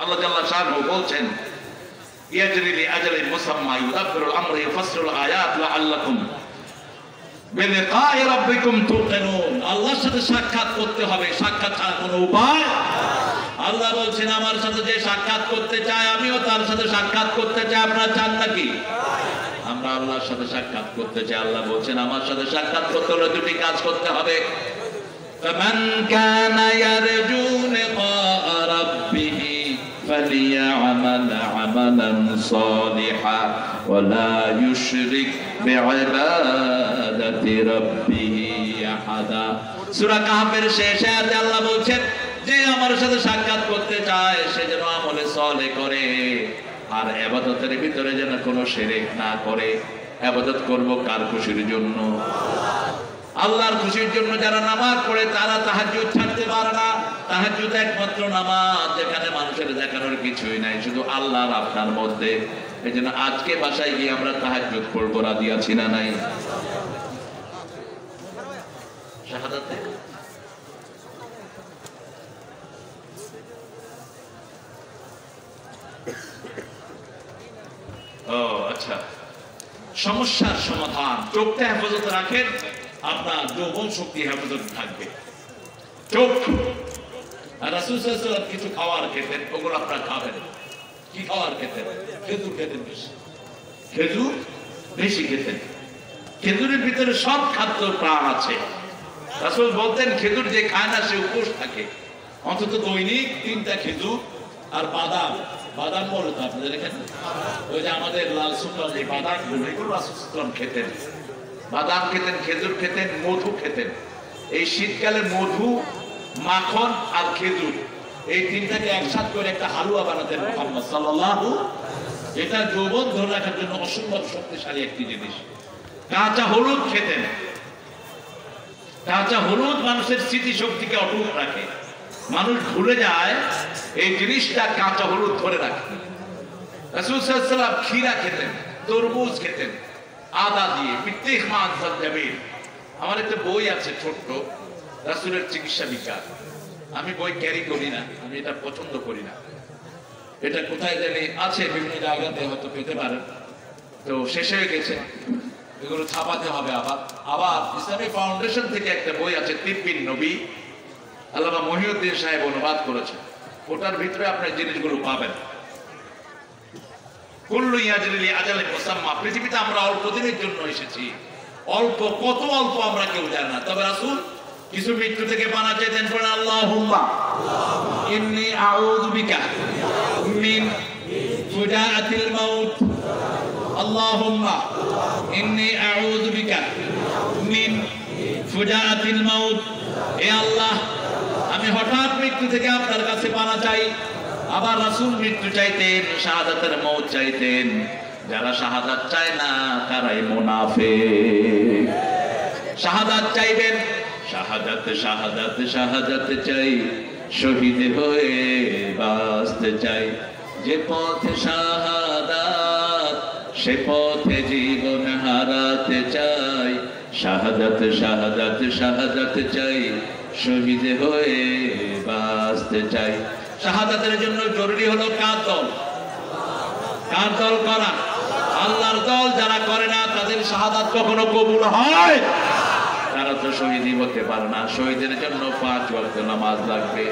আল্লাহ জাল্লা শানহু বলছেন ইয়াজরি লিআজালিন মুসাম্মা ইউদাব্বিরুল আমরা ইউফাসসিরুল আয়াত লাআল্লাকুম বিলিকাই রাব্বিকুম তুকিনুন। আল্লাহর সাথে সাক্ষাৎ করতে হবে, সাক্ষাৎ ছাড়া কোনো উপায়। আল্লাহ বলছেন আমার সাথে যে সাক্ষাৎ করতে চায় আমিও তার সাথে সাক্ষাৎ করতে চাই। আপনারা চান নাকি? আমরা আল্লাহর সাথে সাক্ষাৎ করতে চাই। আল্লাহ বলছেন আমার সাথে সাক্ষাৎ করতে হলে দুটি কাজ করতে হবে। ফামান কানা ইয়ারজু লিকা রাব্বিহি ফালিয়া'মাল 'আমালান সালিহান ওয়া লা ইউশরিক বি'ইবাদাতি রাব্বিহি আহাদা। সূরা কাহফের শেষ আয়াতে আল্লাহ বলছেন যে আমার সাথে সাক্ষাৎ করতে চায় সে যেন আমলে সালেহ করে আর ইবাদতের ভিতরে যেন কোনো শিরক না করে। ইবাদত করব কার খুশির জন্য? আল্লাহর খুশির জন্য। যারা নামাজ পড়ে তারা তাহাজ্জুদ ছাড়তে পারে না। তাহাজ্জুদ একমাত্র নামাজ যেখানে মানুষের দেখানোর কিছুই নাই, শুধু আল্লাহর আপনার মধ্যে। এজন্য আজকে বাসায় গিয়ে আমরা তাহাজ্জুদ পড়বো, রাজি আছি না নাই? শাহাদাতে আচ্ছা, সমস্যার সমাধান। চোখটা হেফাজতে রাখেন, আপনার যৌবন শক্তি হেফাজতে থাকবে। চোখ রাসূল সাল্লাল্লাহু আলাইহি ওয়াসাল্লাম কিছু খাবার খেতেন, ওগুলো আপনারা খাবেন। কি খাবার খেতেন? খেজুর খেতেন বেশি, খেজুর বেশি খেতেন। খেজুরের ভিতরে সব খাদ্য প্রাণ আছে। রাসূল বলতেন খেজুর যে খায় না সে উপোস থাকে। অন্তত দৈনিক 3টা খেজুর আর বাদাম। বাদাম বলো তো আপনাদের এখানে, ওই যে আমাদের লাল সুন্দর যে বাদাম এগুলো রাসূল খেতেন। বাদাম খেতেন, খেজুর খেতেন, মধু খেতেন। এই শীতকালে মধু, মাখন আর খেজুর এই তিনটাকে একসাথে করে একটা হালুয়া বানাতেন মুহাম্মদ সাল্লাল্লাহু। এটা যৌবন ধরে রাখার জন্য অসম্ভব শক্তিশালী একটি জিনিস। কাঁচা হলুদ খেতেন। কাঁচা হলুদ মানুষের স্মৃতিশক্তিকে অটুট রাখে। মানুষ ভুলে যায় এই জিনিসটা কাঁচা হলুদ ধরে রাখে। রাসূল সাল্লাল্লাহু আলাইহি ওয়াসাল্লাম ক্ষীরা খেতেন, তরমুজ খেতেন আদা দিয়ে। বিত্তিখ মান সালজাবিল। আমার একটা বই আছে ছোট্ট, রাসূলের চিকিৎসা বিজ্ঞান। আমি বই ক্যারি করি না, আমি এটা পছন্দ করি না। এটা কোথায় জানি আছে, বিভিন্ন জায়গাতে হয়তো পেতে পারেন। তো শেষ হয়ে গেছে, এগুলো ছাপাতে হবে আবার। আবার ইসলামিক ফাউন্ডেশন থেকে একটা বই আছে তিব্বিন নবী, আল্লামা মহিউদ্দিন সাহেব অনুবাদ করেছেন। ওটার ভিতরে আপনি জিনিসগুলো পাবেন। কুল্লু ইয়াজরি লিআজালিন মুসাম্মা। পৃথিবীতে আমরা অল্প দিনের জন্য এসেছি। অল্প, কত অল্প আমরা কেউ জানি না। তবে রাসূল কিছু মৃত্যু থেকে পানা চাইতেন, পড়েন আল্লাহুম্মা ইন্নী আউযু বিকা মিন ফুজাআতিল মাউত। আল্লাহুম্মা ইন্নী আউযু বিকা মিন ফুজাআতিল মাউত। হে আল্লাহ, আমি হঠাৎ মৃত্যু থেকে আপনার কাছে পানা চাই। আবার রাসূল মৃত্যু চাইতেন, শাহাদাতের মওত চাইতেন। যারা শাহাদাত চায় না তারাই মুনাফিক। শাহাদাত চাইবেন, শাহাদাত শাহাদাত শাহাদাত চাই, শহীদ হয়ে বাঁচতে চাই। যে পথে শাহাদাত সে পথে জীবন হারাতে চাই। শাহাদাত শাহাদাত শাহাদাত চাই, শহীদ হয়ে বাঁচতে চাই। শাহাদাতের জন্য জরুরি হলো কার দল? কার দল করা? আল্লাহর দল। যারা করে না তাদের শাহাদাত কখনো কবুল হয়? তারা তো শহীদই হতে পারে না। শহীদের জন্য 5 ওয়াক্ত নামাজ লাগবে।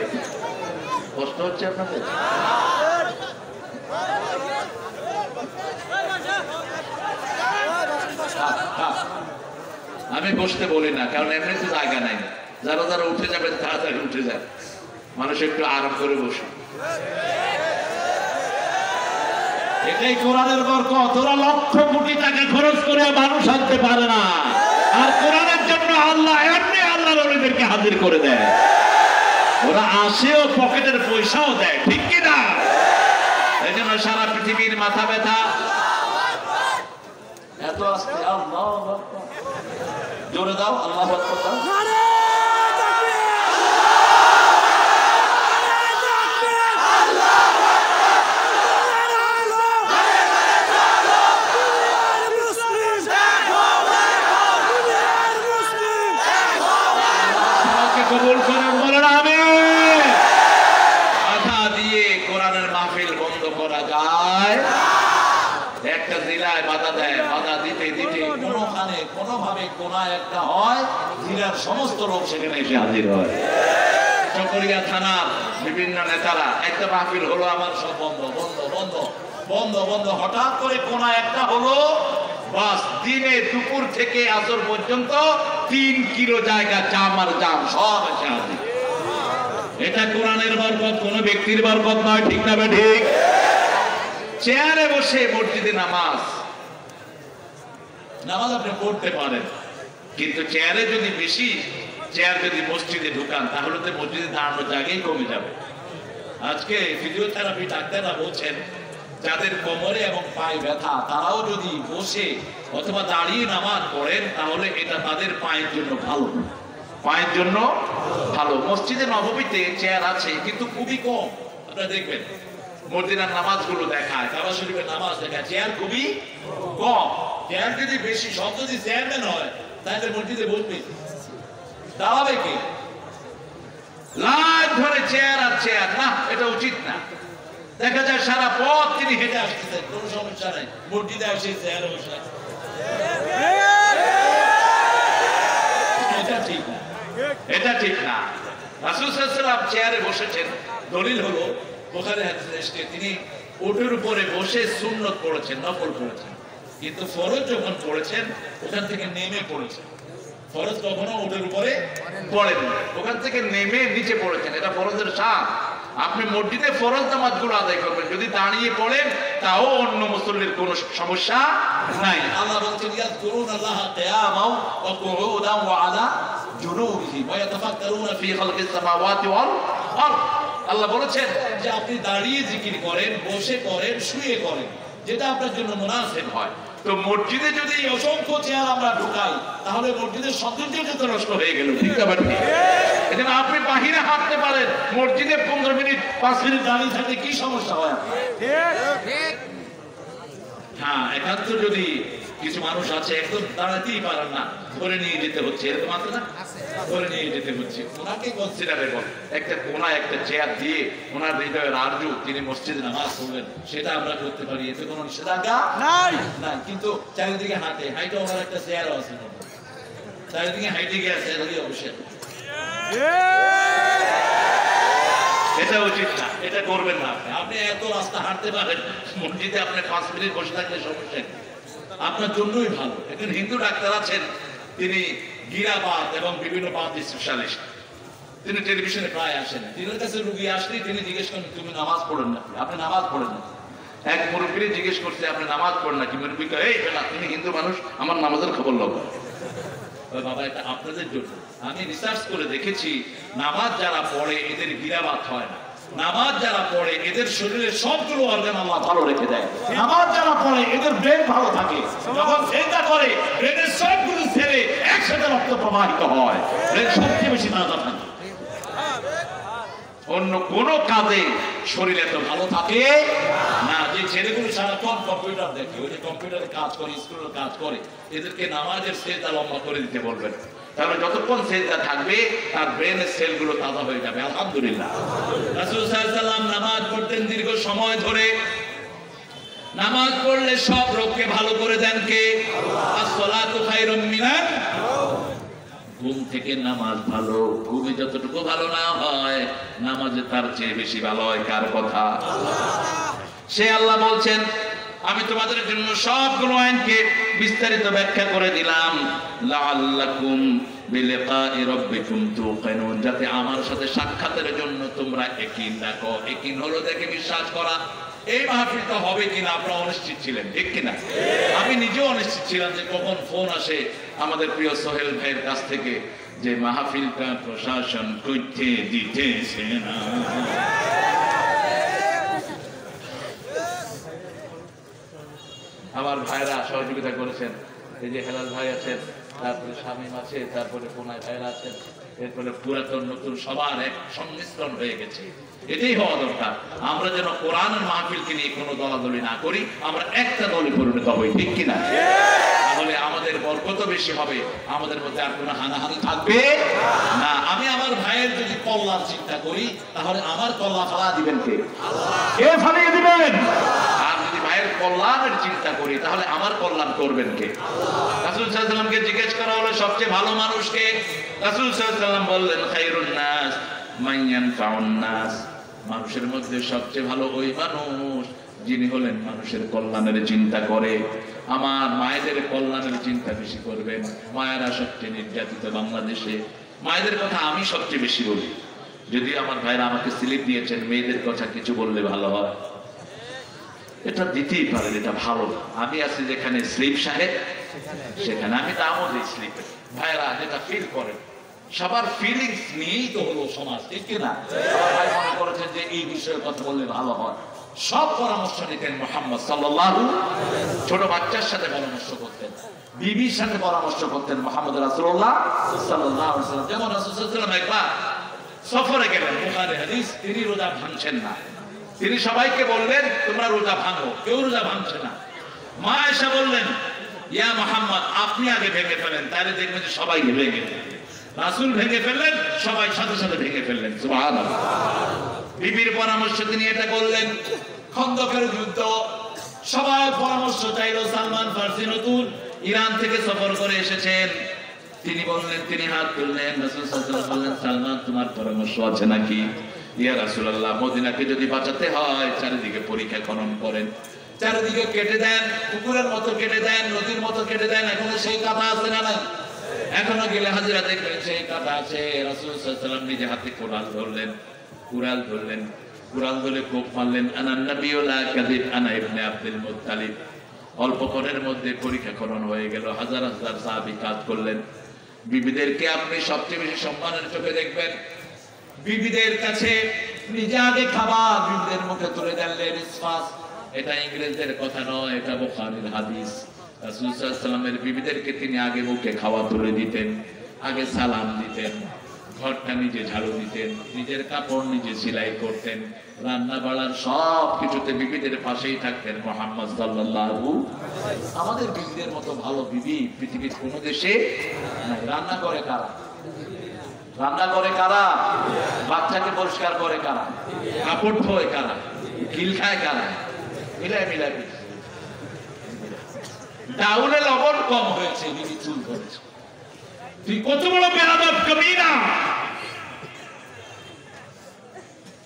কষ্ট হচ্ছে আপনাদের? আমি বসতে বলি না, কারণ এমনিতে জায়গা নাই। যারা যারা উঠে যাবে তাড়াতাড়ি উঠে যায়, মানুষ একটু আরাম করে বসে। এটাই কোরআনের বরকত। ওরা লক্ষ কোটি টাকা খরচ করে মানুষ আনতে পারে না, আর কোরআনের জন্য আল্লাহ এমনি আল্লাহর ওলিদেরকে হাজির করে দেয়। ওরা আসেও পকেটের পয়সাও দেয়, ঠিক কি না? এই জন্য সারা পৃথিবীর মাথা ব্যথা। এত আস্তে আল্লাহু আকবার, জোরে দাও আল্লাহু আকবার। কবুল করেন, বলেন আমিন। মাথা দিয়ে কোরআনের করা যায়? একটা জেলায় বাধা দেয়, বাধা দিতে দিতে কোনোখানে কোনোভাবে কোনা একটা হয়, জেলার সমস্ত লোক সেখানে এসে হাজির হয়। চকরিয়া থানার বিভিন্ন নেতারা একটা মাহফিল হলো, আমার সব বন্ধ বন্ধ বন্ধ বন্ধ বন্ধ, হঠাৎ করে কোনা একটা হলো, বাস দিনে দুপুর থেকে আসর পর্যন্ত 3 কিলো জায়গা জাম আর জাম, সব এসে হাজির। এটা কোরআনের বরকত, কোন ব্যক্তির বরকত নয়, ঠিক না ঠিক? চেয়ারে বসে মসজিদে নামাজ আপনি পড়তে পারেন, কিন্তু চেয়ারে যদি বেশি চেয়ার যদি মসজিদে ঢুকান তাহলে তো মসজিদে দাঁড়ানোর জায়গায় কমে যাবে। আজকে ফিজিওথেরাপি ডাক্তাররা বলছেন যাদের কোমরে এবং পায়ে ব্যথা তারাও যদি বসে অথবা দাঁড়িয়ে নামাজ পড়েন তাহলে এটা তাদের পায়ের জন্য ভালো, পায়ের জন্য ভালো। মসজিদে নববীতে চেয়ার আছে কিন্তু খুবই কম। আপনারা দেখবেন মদিনার নামাজগুলো দেখায়, কাবা শরীফের নামাজ দেখায়, চেয়ার খুবই কম। চেয়ার যদি বেশি, সব যদি চেয়ারম্যান হয় তাহলে মসজিদে বসবে, দাঁড়াবে কি? লাইন ধরে চেয়ার আর চেয়ার, না, এটা উচিত না। দেখা যায় সারা পথ তিনি হেঁটে আসতেছেন, কোনো সমস্যা নাই, মসজিদে এসে চেয়ারে বসে, এটা ঠিক না, এটা ঠিক না। রাসূল সাল্লাল্লাহু আলাইহি ওয়াসাল্লাম চেয়ারে বসেছেন, দলিল হলো বুখারী হাদিসে এসেছে তিনি ওটের উপরে বসে সুন্নত পড়েছেন, নফল পড়েছেন, কিন্তু ফরজ যখন পড়েছেন ওখান থেকে নেমে পড়েছেন। ফরজ কখনো ওটের উপরে পড়েন, ওখান থেকে নেমে নিচে পড়েছেন, এটা ফরজের শান। আপনি মসজিদে ফরজ নামাজগুলো আদায় করবেন, যদি দাঁড়িয়ে পড়েন তাও অন্য মুসল্লির কোনো সমস্যা নাই। আল্লাহ বলছেন ইয়াযকুরুনাল্লাহা কিয়ামান ওয়া কুউদান ওয়া আলা জুনুবিহিম ওয়া ইয়াতাফাক্কারুনা ফি খালকিস সামাওয়াতি ওয়াল আরদ। আল্লাহ বলেছেন যে আপনি দাঁড়িয়ে জিকির করেন, বসে করেন, শুয়ে করেন, যেটা আপনার জন্য মুনাসিব হয়। তো মসজিদে যদি অসংখ্য চেয়ার আমরা ঢুকাই তাহলে মসজিদের সৌন্দর্যটা তো নষ্ট হয়ে গেল, ঠিক আছে? এখানে আপনি বাহিরে হাঁটতে পারেন, মসজিদে 15 মিনিট 5 মিনিট দাঁড়িয়ে থাকলে কি সমস্যা হয়? হ্যাঁ, একান্ত যদি কিছু মানুষ আছে একদম দাঁড়াতেই পারেন না, ধরে নিয়ে যেতে হচ্ছে, এরকম আছে না? ধরে নিয়ে যেতে হচ্ছে। ওনাকে কনসিডারেবল একটা কোনায় একটা চেয়ার দিয়ে ওনার হৃদয়ের আরজু তিনি মসজিদে নামাজ পড়বেন, সেটা আমরা করতে পারি, এতে কোনো নিষেধাজ্ঞা নাই নাই। কিন্তু চারিদিকে হাঁটে হাইটে ওনার একটা চেয়ারও আছে, চারিদিকে হাইটে গিয়ে আছে, অবশ্যই এটা উচিত না, এটা করবেন না। আপনি এত রাস্তা হাঁটতে পারেন, মসজিদে আপনি 5 মিনিট বসে থাকলে সমস্যা আপনার জন্যই ভালো। একজন হিন্দু ডাক্তার আছেন, তিনি গিরাবাত এবং বিভিন্ন বাত স্পেশালিস্ট, তিনি টেলিভিশনে প্রায় আসেন। তিনের কাছে রুগী আসলে তিনি জিজ্ঞেস করেন তুমি নামাজ পড়েন না? আপনি নামাজ পড়েন না? এক মুরব্বী জিজ্ঞেস করছে আপনি নামাজ পড়েন না কি? মুরব্বী কয় এই না, তুমি হিন্দু মানুষ, আমার নামাজের খবর লও। বাবা এটা আপনাদের জন্য, আমি রিসার্চ করে দেখেছি নামাজ যারা পড়ে এদের গিরাবাত হয় না, নামাজ যারা পড়ে এদের শরীরের সবগুলো অর্গান আল্লাহ ভালো রেখে দেয়। নামাজ যারা পড়ে এদের ব্রেন ভালো থাকে, যখন চিন্তা করে ব্রেনের সবগুলো ছেড়ে একসাথে রক্ত প্রবাহিত হয়, ব্রেন সবচেয়ে বেশি তাজা থাকে। অন্য কোন কাজে শরীর এত ভালো থাকে না। যে ছেলেগুলো সারাক্ষণ কম্পিউটার দেখে, ওই যে কম্পিউটারে কাজ করে, স্কুলের কাজ করে, এদেরকে নামাজের সেজদা লম্বা করে দিতে বলবেন, তাহলে যতক্ষণ সেজদা থাকবে তার ব্রেনের সেলগুলো তাজা হয়ে যাবে। আলহামদুলিল্লাহ। রাসূল সাল্লাল্লাহু আলাইহি ওয়াসাল্লাম নামাজ পড়তেন দীর্ঘ সময় ধরে। নামাজ পড়লে সব রোগকে ভালো করে দেন কে? আস-সালাতু খায়রুম মিনান। ঘুম থেকে নামাজ ভালো, ঘুমে যতটুকু ভালো না হয় নামাজে তার চেয়ে বেশি ভালো হয় কার কথা? সে আল্লাহ বলছেন আমি তোমাদের জন্য সবগুলো আইনকে বিস্তারিত ব্যাখ্যা করে দিলাম, লাআল্লাকুম বিলিকাই রাব্বিকুম তুকিনুন, যাতে আমার সাথে সাক্ষাতের জন্য তোমরা ইয়াকিন রাখো। ইয়াকিন হলো দেখে বিশ্বাস করা। এই মাহফিলটা হবে কিনা আপনারা অনিশ্চিত ছিলেন, ঠিক কিনা? আমি নিজেও অনিশ্চিত ছিলাম যে কখন ফোন আসে আমাদের প্রিয় সোহেল ভাইয়ের কাছ থেকে যে মাহফিলটা প্রশাসন করতে দিতেছে না। আমার ভাইরা সহযোগিতা করেছেন, এই যে হেলাল ভাই আছেন, তারপরে শামীম আছে, তারপরে কোনায় ভাইরা আছেন, এরপরে পুরাতন নতুন সবার এক সংমিশ্রণ হয়ে গেছে। এটাই হওয়া দরকার। আমরা যেন কোরআনের মাহফিলকে নিয়ে কোনো দলাদলি না করি, আমরা একটা দলে পরিণত হই, ঠিক কিনা? তাহলে আমাদের বরকত বেশি হবে, আমাদের মধ্যে আর কোনো হানাহানি থাকবে না। আমি আমার ভাইয়ের যদি কল্যাণ চিন্তা করি তাহলে আমার কল্যাণ ফালা দিবেন কে? কে ফালিয়ে দিবেন? কল্যাণের চিন্তা করি, তাহলে আমার কল্যাণ করবেন কে? রাসূল সাল্লাল্লাহু আলাইহি ওয়াসাল্লামকে জিজ্ঞেস করা হলো সবচেয়ে ভালো মানুষ কে? রাসূল সাল্লাল্লাহু আলাইহি ওয়াসাল্লাম বললেন খায়রুন নাস মান ইয়ানফাউন নাস, মানুষের মধ্যে সবচেয়ে ভালো ওই মানুষ যিনি হলেন মানুষের কল্যাণের চিন্তা করে। আমার মায়েদের কল্যাণের চিন্তা বেশি করবেন। মায়েরা সবচেয়ে নির্যাতিত বাংলাদেশে, মায়েদের কথা আমি সবচেয়ে বেশি বলি। যদি আমার ভাইরা আমাকে স্লিপ দিয়েছেন, মেয়েদের কথা কিছু বললে ভালো হয়, এটা দিতেই পারেন, এটা ভালো। আমি আছি যেখানে স্লিপ সাহেব সেখানে আমি দামও দিই স্লিপে। ভাইরা যেটা ফিল করেন, সবার ফিলিংস নিয়েই তো হলো সমাজ, ঠিক কিনা? ভাই মনে করেছেন যে এই বিষয়ে কথা বললে ভালো হয়, সব পরামর্শ নিতেন মুহাম্মদ সাল্লাল্লাহু আলাইহি ওয়াসাল্লাম। ছোট বাচ্চার সাথে পরামর্শ করতেন, বিবির সাথে পরামর্শ করতেন মুহাম্মদ রাসূলুল্লাহ সাল্লাল্লাহু আলাইহি ওয়াসাল্লাম। যেমন রাসূল সাল্লাল্লাহু আলাইহি ওয়াসাল্লাম একবার সফরে গেলেন, বুখারী হাদিস, তিনি রোজা ভাঙছেন না। তিনি সবাইকে বললেন তোমরা রোজা ভাঙো, কেউ রোজা ভাঙছে না। মা আয়েশা বললেন ইয়া মুহাম্মদ আপনি আগে ভেঙে ফেলেন, তাহলে দেখবেন যে সবাই ভেঙে ফেলেন। রাসূল ভেঙে ফেললেন, সবাই সাথে সাথে ভেঙে ফেললেন। সুবহানাল্লাহ। বিবির পরামর্শ তিনি এটা করলেন। খন্দকের যুদ্ধ, সবাই পরামর্শ চাইল। সালমান ফারসি নতুন ইরান থেকে সফর করে এসেছেন, তিনি বললেন, তিনি হাত তুললেন, রাসূল সাল্লাল্লাহু আলাইহি ওয়াসাল্লাম বললেন সালমান তোমার পরামর্শ আছে নাকি? ইয়া রাসূলুল্লাহ, মদিনাকে যদি বাঁচাতে হয় চারিদিকে পরীক্ষা খনন করেন, চারিদিকে কেটে দেন, পুকুরের মতো কেটে দেন, নদীর মতো কেটে দেন, এখনো সেই কাঁথা আছে না? না, এখনো গেলে হাজিরা দেখবেন সেই কাঁথা আছে। রাসূল সাল্লাল্লাহু আলাইহি ওয়াসাল্লাম নিজে হাতে কুড়াল ধরলেন, কুড়াল ধরে কোপ মারলেন, আনা নবিয়্যু লা কাযিব আনা ইবনে আব্দুল মুত্তালিব। অল্প করের মধ্যে পরীক্ষা খনন হয়ে গেল। হাজার হাজার সাহাবী কাজ করলেন। বিবিদেরকে আপনি সবচেয়ে বেশি সম্মানের চোখে দেখবেন। বিবিদের কাছে নিজে আগে খাবার বিবিদের মুখে তুলে দিলেন। ইসফাস, এটা ইংরেজদের কথা নয়, এটা বুখারীর হাদিস। রাসূল সাল্লাল্লাহু আলাইহি ওয়াসাল্লামের বিবিদেরকে তিনি আগে মুখে খাওয়া তুলে দিতেন, আগে সালাম দিতেন, ঘরটা নিজে ঝাড়ু দিতেন, নিজের কাপড় নিজে সেলাই করতেন, রান্না বাড়ার সব কিছুতে বিবিদের পাশেই থাকতেন মুহাম্মদ সাল্লাল্লাহু আলাইহি ওয়াসাল্লাম। আমাদের বিবিদের মতো ভালো বিবি পৃথিবীর কোনো দেশে নাই। রান্না করে কারা? রান্না করে কারা? বাচ্চাকে পরিষ্কার করে কারা? কাপড় ধোয় কারা? কিল খায় কারা? মিলাই মিলাই। ডাউলে লবণ কম হয়েছে, বিবি চুল ধরেছে। তুই কত বড় বেয়াদব কবিরা!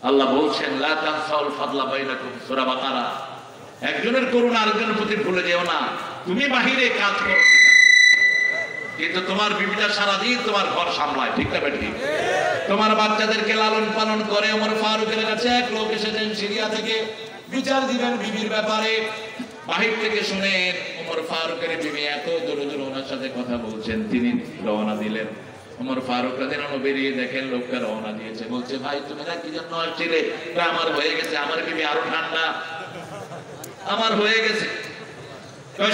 আল্লাহ বলছেন লা তানসাউল ফাদলা বাইনাকুম, সূরা বাকারা। একজনের করুণা আরেকজনের প্রতি ভুলে যেও না। তুমি বাহিরে কাজ করো, কিন্তু তোমার বিবিটা সারাদিন তোমার ঘর সামলায়, ঠিক না বেটি? তোমার বাচ্চাদেরকে লালন পালন করে। ওমর ফারুকের কাছে এক লোক এসেছেন সিরিয়া থেকে, বিচার দিবেন বিবির ব্যাপারে। বাহির থেকে শুনেন ওমর ফারুকের বিবি এত জোরে জোরে ওনার সাথে কথা বলছেন, তিনি রওনা দিলেন। ওমর ফারুক রাদিয়াল্লাহু আনহু বেরিয়ে দেখেন লোকটা রওনা দিয়েছে। বলছে ভাই তুমি না কি জন্য আসছিলে? আমার হয়ে গেছে, আমার বিবি আরো ঠান্ডা, আমার হয়ে গেছে।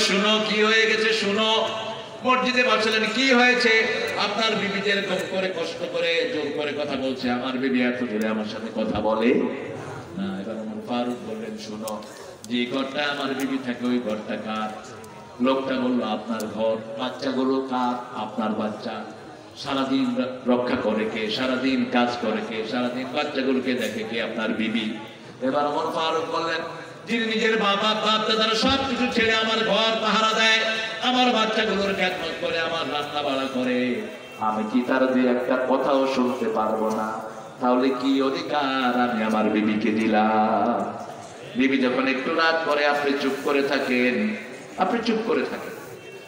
শুনো কি হয়ে গেছে, শুনো। মসজিদে বসলেন, কি হয়েছে? আপনার বিবি যেরকম করে কষ্ট করে জোর করে কথা বলছে, আমার বিবি এত জোরে আমার সাথে কথা বলে না। এবার ওমর ফারুক বললেন শুনো, যে ঘরটা আমার বিবি থাকে ওই ঘরটা কার? লোকটা বললো আপনার ঘর। বাচ্চাগুলো কার? আপনার বাচ্চা। সারাদিন রক্ষা করে কে? সারাদিন কাজ করে কে? সারাদিন বাচ্চাগুলোকে দেখে কে? আপনার বিবি। এবার ওমর ফারুক বললেন যিনি নিজের বাবা বাপ দাদারা সবকিছু ছেড়ে আমার ঘর পাহারা দেয়, আমার বাচ্চাগুলোর খেদমত করে, আমার রান্না বাড়া করে, আমি কি তার দুই একটা কথাও শুনতে পারবো না? তাহলে কি অধিকার আমি আমার বিবিকে দিলাম? বিবি যখন একটু রাত করে আপনি চুপ করে থাকেন, আপনি চুপ করে থাকেন।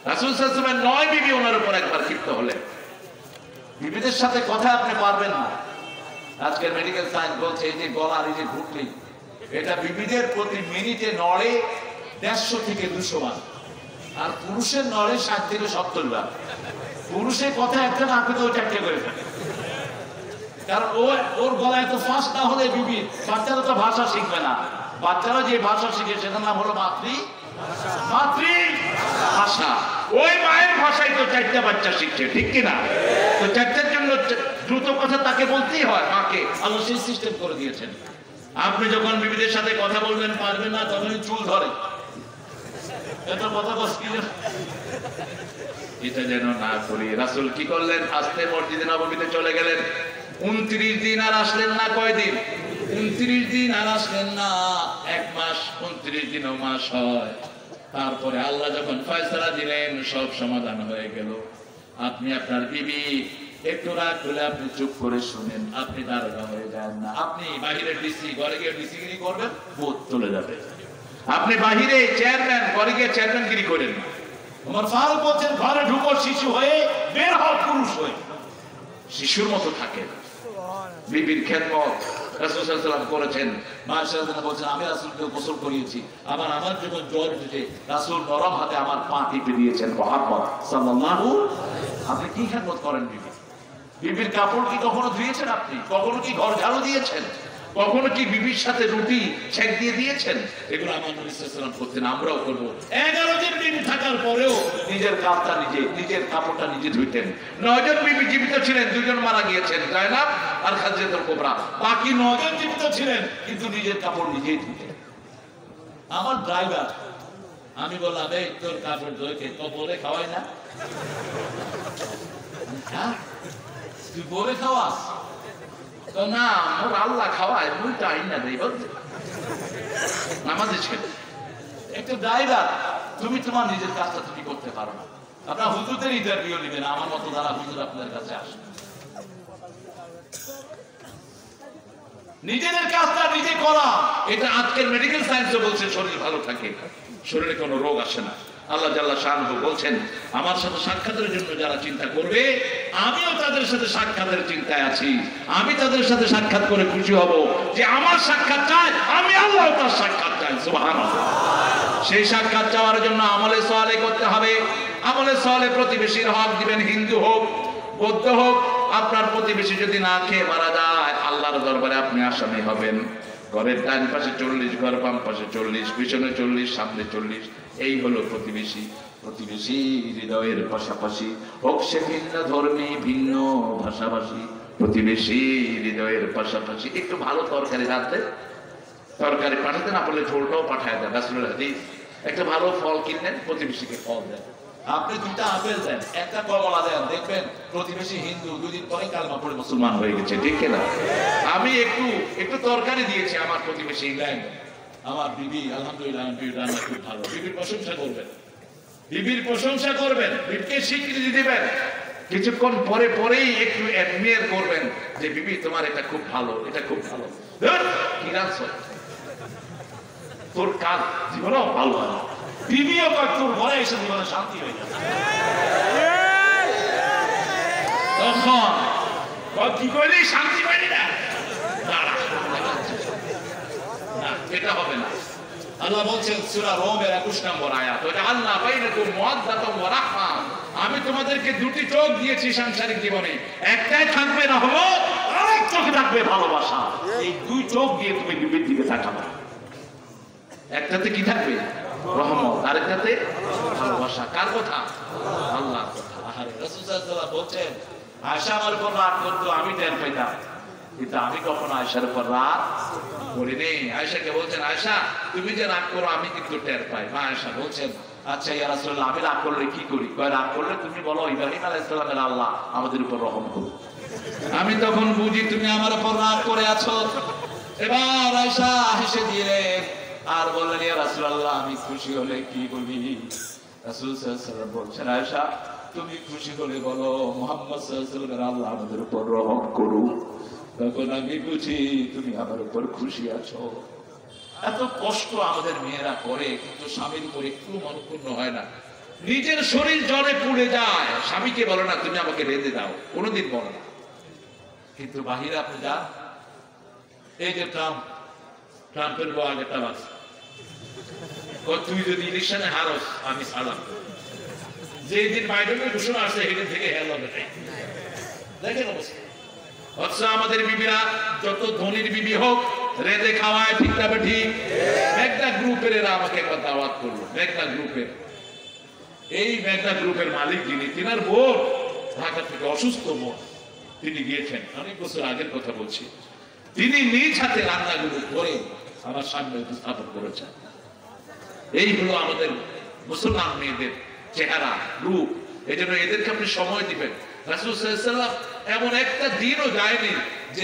রাসূল সাল্লাল্লাহু আলাইহি ওয়াসাল্লাম 9 বিবি ওনার উপর একবার ক্ষিপ্ত হলেন। বিবিদের সাথে কথা আপনি পারবেন না। আজকের মেডিকেল সায়েন্স বলছে এই যে গলার এই যে ঘুটলি, এটা বিবিদের প্রতি মিনিটে নড়ে 150 থেকে 200 বার, আর পুরুষের নড়ে 60 থেকে 70 বার। পুরুষের কথা একটা না পেতে ওই চারটে করে ফেলে, কারণ ওর গলা এত ফাস্ট না হলে বিবি, বাচ্চারা তো ভাষা শিখবে না। বাচ্চারা যে ভাষা শিখে সেটার নাম হলো মাতৃভাষা। ওই মায়ের ভাষায় তো 4টা বাচ্চা শিখছে, ঠিক কিনা? তো 4টার জন্য দ্রুত কথা তাকে বলতেই হয়, মাকে। আল্লাহ সেই সিস্টেম করে দিয়েছেন। আপনি যখন বিবিদের সাথে কথা বলবেন পারবেন না, তখনই চুল ধরে। এটা কথা এটা যেন না করি। রাসূল কি করলেন? আস্তে মসজিদে নববীতে চলে গেলেন। 29 দিন আর আসলেন না। কয়দিন? 29 দিন আর আসলেন না। 1 মাস 29 30 দিনও মাস হয়, তারপরে আল্লাহ যখন ফয়সালা দিলেন সব সমাধান হয়ে গেল, আপনি আপনার বিবি একটু রাগ হলে আপনি চুপ করে শুনেন, আপনি দারোগা হয়ে যান না। আপনি বাহিরে ডিসি, ঘরে গিয়ে ডিসিগিরি করবেন, ভূত চলে যাবে। আপনি বাহিরে চেয়ারম্যান, ঘরে গিয়ে চেয়ারম্যানগিরি করেন না। ওমর ফারুক বলছেন, ঘরে ঢুকো শিশু হয়ে, বের হও পুরুষ হয়ে। শিশুর মতো থাকে, বিবির খেদমত রাসূল সাল্লাল্লাহু আলাইহি ওয়াসাল্লাম করেছেন। মা আয়েশা বলছেন, আমি রাসূলকে গোসল করিয়েছি, আবার আমার যখন জ্বর উঠেছে রাসূল নরম হাতে আমার পা টিপে দিয়েছেন। মুহাম্মদ সাল্লাল্লাহু। আপনি কি খেদমত করেন বিবি? বিবির কাপড় কি কখনো ধুয়েছেন আপনি? কখনো কি ঘর ঝাড়ু দিয়েছেন? কখনো কি বিবির সাথে রুটি ছেক দিয়ে দিয়েছেন? এগুলো আমার নবী সাল্লাল্লাহু আলাইহি ওয়াসাল্লাম করতেন, আমরাও করব। 11 জন বিবি থাকার পরেও নিজের কাপড়টা নিজে, নিজের কাপড়টা নিজে ধুইতেন। 9 জন বিবি জীবিত ছিলেন, 2 জন মারা গিয়েছেন, যায়নাব আর খাদিজাতুল কুবরা। বাকি 9 জন জীবিত ছিলেন, কিন্তু নিজের কাপড় নিজেই ধুইতেন। আমার ড্রাইভার, আমি বললাম, এই তোর কাপড় ধুইতে তো বলে খাওয়াই না? তুই বলে খাওয়াস? তো না, মোর আল্লাহ খাওয়ায়, মুই তো আইনা দেই বলতে। নামাজে ছিল একটু ড্রাইভার, তুমি তোমার নিজের কাজটা তুমি করতে পারো না। আপনার হুজুরদের ইন্টারভিউ নেবেন, আমার মতো যারা হুজুর আপনাদের কাছে আসে। নিজেদের কাজটা নিজে করা, এটা আজকের মেডিকেল সায়েন্সও বলছে শরীর ভালো থাকে, শরীরে কোনো রোগ আসে না। আল্লাহ জাল্লা শাআনহু বলছেন, আমার সাথে সাক্ষাতের জন্য যারা চিন্তা করবে, আমিও তাদের সাথে সাক্ষাতের চিন্তায় আছি। আমি তাদের সাথে সাক্ষাৎ করে খুশি হব যে আমার সাক্ষাৎ চায়, আমি আল্লাহ তার সাক্ষাৎ চাই। সুবহানাল্লাহ। সেই সাক্ষাৎ চাওয়ার জন্য আমলে সালেহ করতে হবে। আমলে সালেহ প্রতিবেশীর হক দিবেন, হিন্দু হোক বৌদ্ধ হোক। আপনার প্রতিবেশী যদি না খেয়ে মারা যায়, আল্লাহর দরবারে আপনি আসামি হবেন। ঘরের ডান পাশে 40, ঘর বাম পাশে 40, পিছনে 40, সামনে 40। এই হলো প্রতিবেশী। প্রতিবেশী হৃদয়ের পাশাপাশি হোক সে ভিন্ন ধর্মী, ভিন্ন ভাষাভাষী। প্রতিবেশী হৃদয়ের পাশাপাশি। একটু ভালো তরকারি রাখতে, তরকারি পাঠাতে না পারলে ঝোলটাও পাঠায় দেন। রাসূলের হাদিস। একটা ভালো ফল কিনলেন, প্রতিবেশীকে ফল দেন। আপনি 2টা আপেল দেন, একটা কমলা দেন, দেখবেন প্রতিবেশী হিন্দু 2 দিন পরে কালমা পড়ে মুসলমান হয়ে গেছে। ঠিক না? আমি একটু তরকারি দিয়েছি আমার প্রতিবেশী ইংল্যান্ড, আমার বিবি আলহামদুলিল্লাহ রান্না খুব ভালো। বিবির প্রশংসা করবেন, বিবির প্রশংসা করবেন, বিবিকে স্বীকৃতি দিবেন। কিছুক্ষণ পরেই একটু অ্যাডমিয়ার করবেন যে বিবি তোমার এটা খুব ভালো, এটা খুব ভালো। কি রাখছ তোর কাজ জীবনও ভালো হয় না, বিবিও কয় তোর ঘরে এসে জীবনে শান্তি হয়ে যাবে। তখন কি করলি? শান্তি পাইলি না, এটা হবে না। আল্লাহ বলছেন সূরা রোমের 21 নম্বর আয়াত, ওয়াজআলনা বাইনাকুম মুওয়াদ্দাতান ওয়া রাহমা। আমি তোমাদেরকে 2টি চোখ দিয়েছি সাংসারিক জীবনে, একটাই থাকবে রহমত, আরেক চোখে থাকবে ভালোবাসা। এই 2 চোখ দিয়ে তুমি বিবির দিকে তাকাবে। একটাতে কি থাকবে? রহমত, আরেকটাতে ভালোবাসা। কার কথা? আল্লাহর কথা। আর রাসূল সাল্লাল্লাহু আলাইহি ওয়াসাল্লাম বলছেন, আয়েশা আমার উপর রাগ করতো, আমি টের পেতাম, কিন্তু আমি কখনো আয়েশার উপর রাগ করিনি। আয়েশাকে বলছেন, আয়েশা তুমি যে রাগ করো আমি কিন্তু টের পাই। মা আয়েশা বলছেন, আচ্ছা ইয়া রাসূলুল্লাহ, আমি রাগ করলে কি করি? কয়, রাগ করলে তুমি বলো ইব্রাহিম আলাইহিস সালামের আল্লাহ আমাদের উপর রহম করুন। আমি তখন বুঝি তুমি আমার উপর রাগ করে আছো। এবার আয়েশা হেসে দিলেন আর বললেন, ইয়া রাসূলুল্লাহ, আমি খুশি হলে কি বলি? রাসূল সাল্লাল্লাহু আলাইহি ওয়াসাল্লাম বলছেন, আয়েশা তুমি খুশি হলে বলো মুহাম্মদ সাল্লাল্লাহু আলাইহি ওয়াসাল্লাম আল্লাহ আমাদের উপর রহম করুন। তখন আমি বুঝি তুমি আমার উপর খুশি আছো। এত কষ্ট আমাদের মেয়েরা করে, কিন্তু স্বামীর উপর একটু মনক্ষুণ্ণ হয় না। নিজের শরীর জ্বরে পুড়ে যায়, স্বামীকে বলে না তুমি আমাকে রেঁধে দাও, কোনোদিন বলে না। কিন্তু বাহিরে আপনি যান, এই যে ট্রাম্পের বউ আগে টাবাস, তুই যদি ইলেকশনে হারস আমি সালাম। যেদিন বাইডেনের ঘোষণা আসছে সেদিন থেকে হেল হবে। দেখেন অবস্থা। অথচ আমাদের বিবিরা যত ধনীর বিবি হোক রেঁধে খাওয়ায়, ঠিক না ঠিক? মেঘনা গ্রুপের এরা আমাকে একটা দাওয়াত করলো, মেঘনা গ্রুপের। এই মেঘনা গ্রুপের মালিক যিনি, তিনার বোন ঢাকা থেকে অসুস্থ বোন, তিনি গিয়েছেন, অনেক বছর আগের কথা বলছি। তিনি নিজ হাতে রান্নাগুলো করে আমার সামনে উপস্থাপন করেছেন। এই হলো আমাদের মুসলমান মেয়েদের চেহারা, রূপ। এই জন্য এদেরকে আপনি সময় দিবেন। রাসূল সাল্লাল্লাহু আলাইহি ওয়াসাল্লাম এমন একটা দিনও যায়নি যে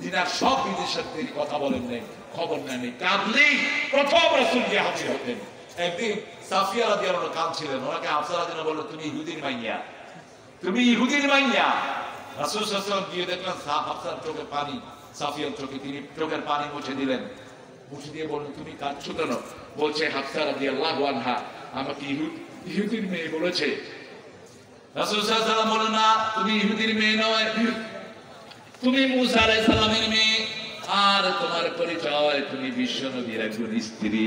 দিনার সব বিদেশের তিনি কথা বলেন নাই, খবর নেননি, কাঁদলেই প্রথম রাসূল গিয়ে হাজির হতেন। একদিন সাফিয়া রাদিয়াল্লাহু আনহা কাঁদছিলেন, ওনাকে হাফসা রাদিয়াল্লাহু আনহা বলল, তুমি ইহুদির মাইয়া, তুমি ইহুদির মাইয়া। রাসূল সাল্লাল্লাহু আলাইহি ওয়াসাল্লাম গিয়ে দেখলেন হাফসার চোখে পানি, সাফিয়ার চোখে, তিনি চোখের পানি মুছে দিলেন, মুছে দিয়ে বললেন, তুমি কাঁদছো কেন? বলছে হাফসা রাদিয়াল্লাহু আনহা আমাকে ইহুদির মেয়ে বলেছে। রাসূল সাল্লাল্লাহু আলাইহি ওয়াসাল্লাম বলেন, না, তুমি ইহুদির মেয়ে নয়, তুমি মুসা আলাইহিস সালামের মেয়ে, আর তোমার পরিচয় তুমি বিশ্ব নবীর একজন স্ত্রী।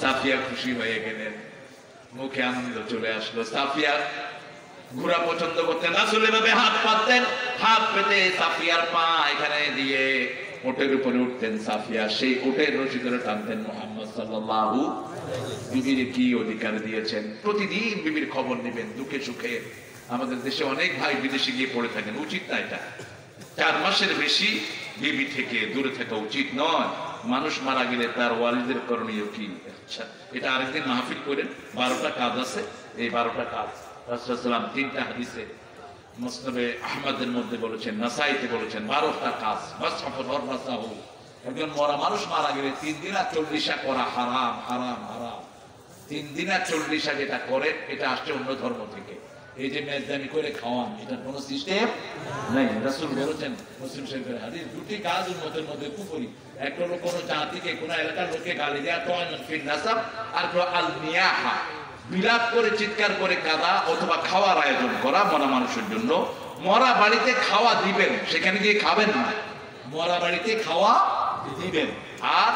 সাফিয়া খুশি হয়ে গেলেন, মুখে আনন্দ চলে আসলো। সাফিয়া ঘোড়া পছন্দ করতেন, রাসূল এভাবে হাত পাততেন, হাত পেতে সাফিয়ার পা এখানে দিয়ে ওটের উপরে উঠতেন। সাফিয়া সেই ওটের রশি ধরে টানতেন। মুহাম্মদ সাল্লাল্লাহু বিবির কি অধিকার দিয়েছেন, প্রতিদিন বিবির খবর নেবেন, দুঃখে সুখে। আমাদের দেশে অনেক ভাই বিদেশে গিয়ে পড়ে থাকেন, উচিত না এটা। 4 মাসের বেশি বিবি থেকে দূরে থাকা উচিত নয়। মানুষ মারা গেলে তার ওয়ালিদের করণীয় কি? আচ্ছা, এটা আরেকদিন মাহফিল করেন। 12টা কাজ আছে, এই 12টা কাজ রাসূল সাল্লাল্লাহু আলাইহি ওয়াসাল্লাম 3টা হাদিসে মুসনাদে আহমদের মধ্যে বলেছেন, নাসাইতে বলেছেন, 12টা কাজ। একজন মরা মানুষ মারা গেলে 3 দিন আর 40 করা হারাম, হারাম, হারাম। 3 দিন আর 40 যেটা করে, এটা আসছে অন্য ধর্ম থেকে। এই যে মেজদানি করে খাওয়ান, এটার কোনো সিস্টেম নাই। রাসূল বলেছেন মুসলিম শরীফের হাদিস, 2টি কাজ উম্মতের মধ্যে কুফরি। একটা হলো কোনো জাতিকে, কোনো এলাকার লোককে গালি দেয়া, তাওয়ানুন ফিন নাসাব, আর আল নিয়াহা, বিলাপ করে চিৎকার করে কাঁদা অথবা খাওয়ার আয়োজন করা মরা মানুষের জন্য। মরা বাড়িতে খাওয়া দিবেন, সেখানে গিয়ে খাবেন না, মরা বাড়িতে খাওয়া দিবেন। আর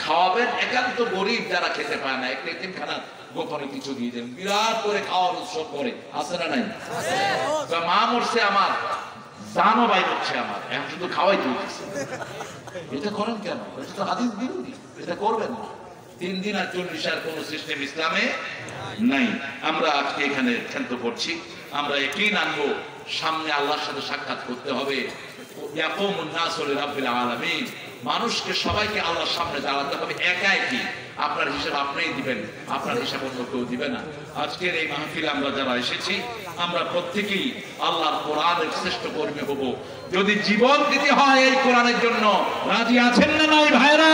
খাওয়াবেন একান্ত গরিব যারা খেতে পায় না, একটা এতিমখানা গোপনে কিছু দিয়ে দেন, বিরাট করে খাওয়ার উৎসব করে, আছে না নাই? মা মরছে আমার, জানও বাইর হচ্ছে আমার, এখন শুধু খাওয়াই চলতেছে। এটা করেন কেন? এটা তো হাদিস বিরোধী, এটা করবেন না। 3 দিন আর 40 কোন সিস্টেম ইসলামে নাই। আমরা আজকে এখানে ক্ষান্ত করছি, আমরা একই আনবো, সামনে আল্লাহর সাথে সাক্ষাৎ করতে হবে। ইয়াকুমুন নাসু লিরাব্বিল আলামিন, মানুষকে সবাইকে আল্লাহর সামনে দাঁড়াতে হবে। একা একই, আপনার হিসাব আপনিই দিবেন, আপনার হিসাব অন্য কেউ দিবে না। আজকের এই মাহফিলে আমরা যারা এসেছি, আমরা প্রত্যেকেই আল্লাহর কোরআনের শ্রেষ্ঠ কর্মী হব। যদি জীবন দিতে হয় এই কোরআনের জন্য, রাজি আছেন না নাই ভাইরা?